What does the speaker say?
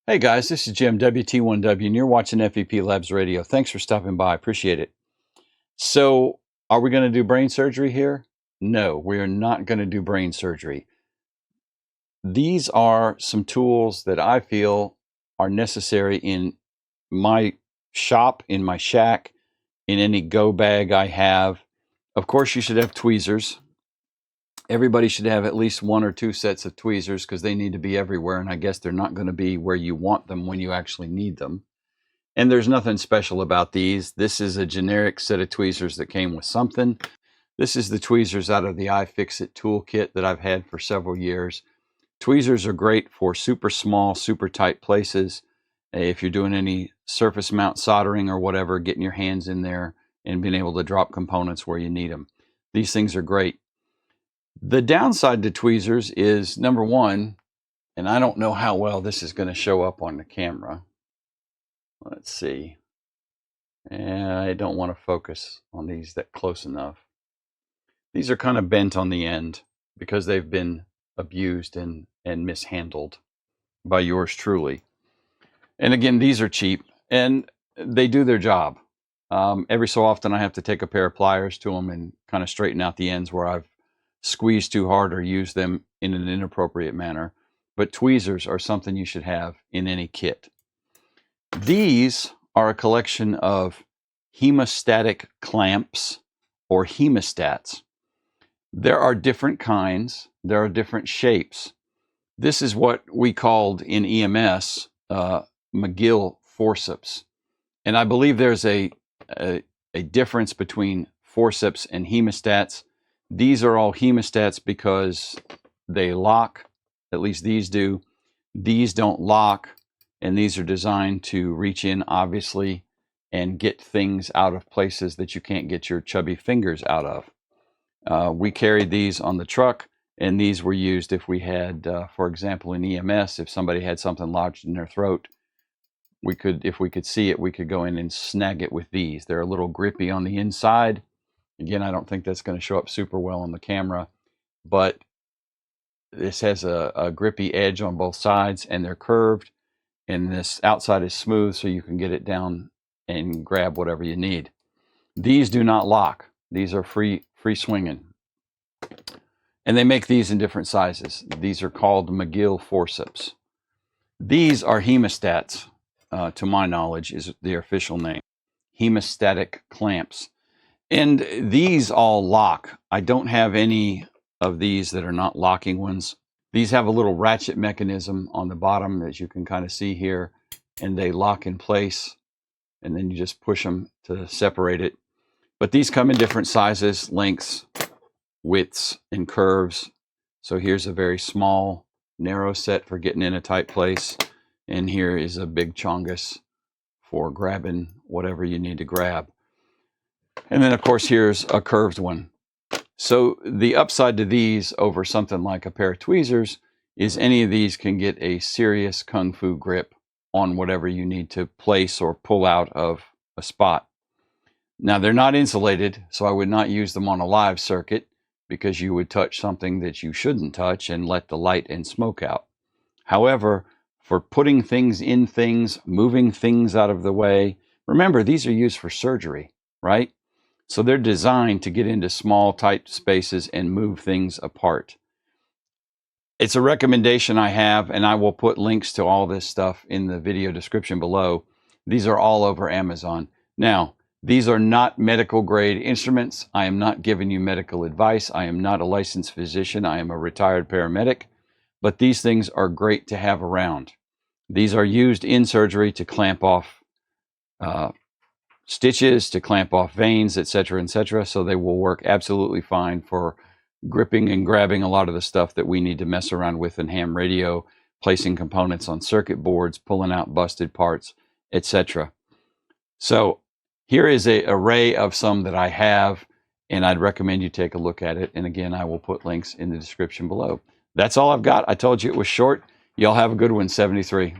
Hey guys, this is Jim, WT1W, and you're watching FEP Labs Radio. Thanks for stopping by. I appreciate it. So, are we going to do brain surgery here? No, we are not going to do brain surgery. These are some tools that I feel are necessary in my shop, in my shack, in any go bag I have. Of course, you should have tweezers. Everybody should have at least one or two sets of tweezers because they need to be everywhere, and I guess they're not going to be where you want them when you actually need them. And there's nothing special about these. This is a generic set of tweezers that came with something. This is the tweezers out of the iFixit toolkit that I've had for several years. Tweezers are great for super small, super tight places. If you're doing any surface mount soldering or whatever, getting your hands in there and being able to drop components where you need them. These things are great. The downside to tweezers is, number one, and I don't know how well this is going to show up on the camera. Let's see. I don't want to focus on these that close enough. These are kind of bent on the end because they've been abused and mishandled by yours truly. And again, these are cheap and they do their job. Every so often I have to take a pair of pliers to them and kind of straighten out the ends where I've squeezed too hard or used them in an inappropriate manner. But tweezers are something you should have in any kit. These are a collection of hemostatic clamps or hemostats. There are different kinds. There are different shapes. This is what we called in EMS McGill forceps. And I believe there's a difference between forceps and hemostats. These are all hemostats because they lock, at least these do. These don't lock, and these are designed to reach in, obviously, and get things out of places that you can't get your chubby fingers out of. We carried these on the truck, and these were used if we had, for example, in EMS, if somebody had something lodged in their throat, if we could see it, we could go in and snag it with these. They're a little grippy on the inside. Again, I don't think that's going to show up super well on the camera, but this has a grippy edge on both sides, and they're curved, and this outside is smooth so you can get it down and grab whatever you need. These do not lock. These are free swinging. And they make these in different sizes. These are called McGill forceps. These are hemostats, to my knowledge, is the official name. Hemostatic clamps. And these all lock. I don't have any of these that are not locking ones. These have a little ratchet mechanism on the bottom, as you can kind of see here, and they lock in place, and then you just push them to separate it. But these come in different sizes, lengths, widths, and curves. So here's a very small, narrow set for getting in a tight place, and here is a big chongus for grabbing whatever you need to grab. And then, of course, here's a curved one. So the upside to these over something like a pair of tweezers is any of these can get a serious kung fu grip on whatever you need to place or pull out of a spot. Now, they're not insulated, so I would not use them on a live circuit because you would touch something that you shouldn't touch and let the light and smoke out. However, for putting things in things, moving things out of the way, remember, these are used for surgery, right? So they're designed to get into small, tight spaces and move things apart. It's a recommendation I have, and I will put links to all this stuff in the video description below. These are all over Amazon. Now, these are not medical grade instruments. I am not giving you medical advice. I am not a licensed physician. I am a retired paramedic, but these things are great to have around. These are used in surgery to clamp off stitches, to clamp off veins, etc., etc. So they will work absolutely fine for gripping and grabbing a lot of the stuff that we need to mess around with in ham radio, placing components on circuit boards, pulling out busted parts, etc. So here is an array of some that I have, and I'd recommend you take a look at it. And again, I will put links in the description below. That's all I've got. I told you it was short. Y'all have a good one, 73.